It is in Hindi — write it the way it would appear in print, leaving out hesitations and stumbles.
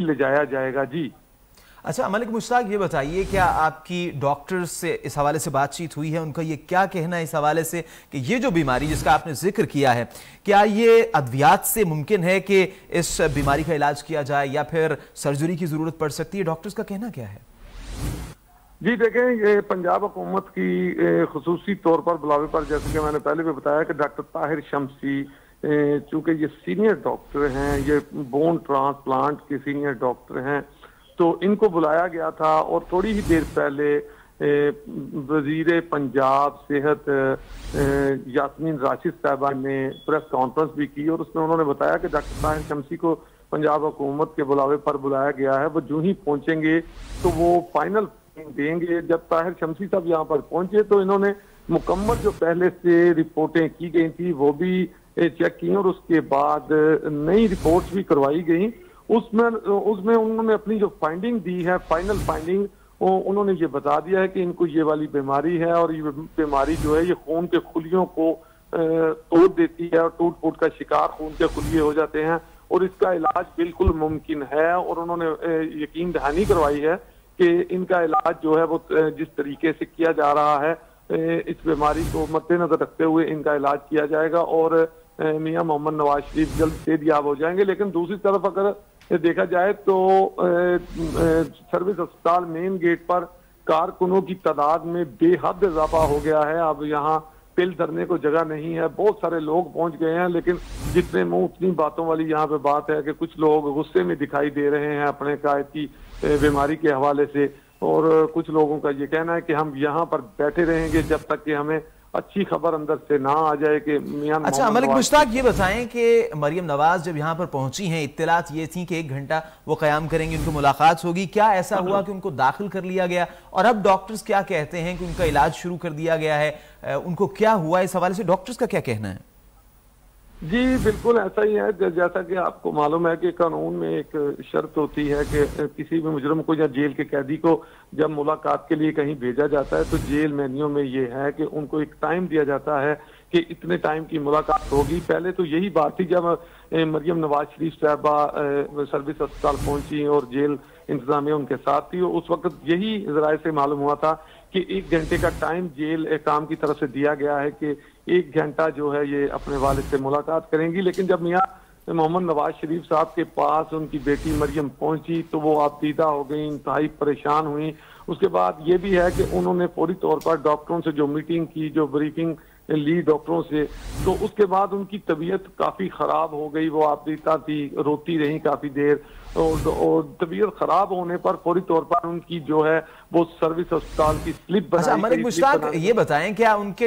ले जाया जाएगा। जी अच्छा मलिक मुश्ताक, ये बताइए क्या आपकी डॉक्टर्स से इस हवाले से बातचीत हुई है? उनका ये क्या कहना है इस हवाले से कि ये जो बीमारी जिसका आपने जिक्र किया है, क्या ये अद्वियात से मुमकिन है कि इस बीमारी का इलाज किया जाए या फिर सर्जरी की जरूरत पड़ सकती है? डॉक्टर्स का कहना क्या है? जी देखें, ये पंजाब हुकूमत की खुसूसी तौर पर बुलावे पर, जैसे कि मैंने पहले भी बताया कि डॉक्टर ताहिर शमसी, चूंकि ये सीनियर डॉक्टर हैं, ये बोन ट्रांसप्लांट के सीनियर डॉक्टर हैं, तो इनको बुलाया गया था। और थोड़ी ही देर पहले वजीर पंजाब सेहत यास्मीन राशिद साहबा ने प्रेस कॉन्फ्रेंस भी की और उसमें उन्होंने बताया कि डॉक्टर ताहिर शमसी को पंजाब हुकूमत के बुलावे पर बुलाया गया है। वो जो ही पहुंचेंगे तो वो फाइनल देंगे। जब ताहिर शमसी साहब यहाँ पर पहुंचे तो इन्होंने मुकम्मल जो पहले से रिपोर्टें की गई थी वो भी चेक की और उसके बाद नई रिपोर्ट्स भी करवाई गई। उसमें उन्होंने अपनी जो फाइंडिंग दी है, फाइनल फाइंडिंग, उन्होंने ये बता दिया है कि इनको ये वाली बीमारी है और ये बीमारी जो है ये खून के खुलियों को तोड़ देती है और टूट फूट का शिकार खून के खुलिये हो जाते हैं और इसका इलाज बिल्कुल मुमकिन है। और उन्होंने यकीन दहानी करवाई है कि इनका इलाज जो है वो जिस तरीके से किया जा रहा है, इस बीमारी को मद्देनजर रखते हुए इनका इलाज किया जाएगा और मियां मोहम्मद नवाज शरीफ जल्द सेहतयाब हो जाएंगे। लेकिन दूसरी तरफ अगर देखा जाए तो सर्विस अस्पताल मेन गेट पर कारकुनों की तादाद में बेहद इजाफा हो गया है। अब यहाँ पिल धरने को जगह नहीं है, बहुत सारे लोग पहुंच गए हैं, लेकिन जितने मुंह उतनी बातों वाली यहाँ पे बात है कि कुछ लोग गुस्से में दिखाई दे रहे हैं अपने कायद की बीमारी के हवाले से। और कुछ लोगों का ये कहना है कि हम यहाँ पर बैठे रहेंगे जब तक कि हमें अच्छी खबर अंदर से ना आ जाए कि मियां। अच्छा मलिक मुश्ताक, ये बताएं कि मरियम नवाज जब यहाँ पर पहुंची हैं, इत्तलात ये थी कि 1 घंटा वो क़याम करेंगी, उनको मुलाकात होगी, क्या ऐसा हुआ कि उनको दाखिल कर लिया गया? और अब डॉक्टर्स क्या कहते हैं कि उनका इलाज शुरू कर दिया गया है, उनको क्या हुआ? इस हवाले से डॉक्टर्स का क्या कहना है? जी बिल्कुल ऐसा ही है। जैसा कि आपको मालूम है कि कानून में एक शर्त होती है कि किसी भी मुजरम को या जेल के कैदी को जब मुलाकात के लिए कहीं भेजा जाता है तो जेल मेन्यू में ये है कि उनको एक टाइम दिया जाता है कि इतने टाइम की मुलाकात होगी। पहले तो यही बात थी जब मरियम नवाज शरीफ साहबा सर्विस अस्पताल पहुंची और जेल इंतजामिया उनके साथ थी, उस वक्त यही ज़राए से मालूम हुआ था कि 1 घंटे का टाइम जेल काम की तरफ से दिया गया है कि 1 घंटा जो है ये अपने वालिद से मुलाकात करेंगी। लेकिन जब मियां मोहम्मद नवाज शरीफ साहब के पास उनकी बेटी मरियम पहुंची तो वो आपदीदा हो गई, इंतहाई परेशान हुई। उसके बाद ये भी है कि उन्होंने फौरी तौर पर डॉक्टरों से जो मीटिंग की, जो ब्रीफिंग ली डॉक्टरों से, तो उसके बाद उनकी तबीयत काफी खराब हो गई। वो आपदीदा थी, रोती रही काफी देर और तबीयत खराब होने पर फौरी तौर पर उनकी जो है वो सर्विस अस्पताल की स्लिप बनाई। अच्छा मलिक मुश्ताक, ये बताएं क्या उनके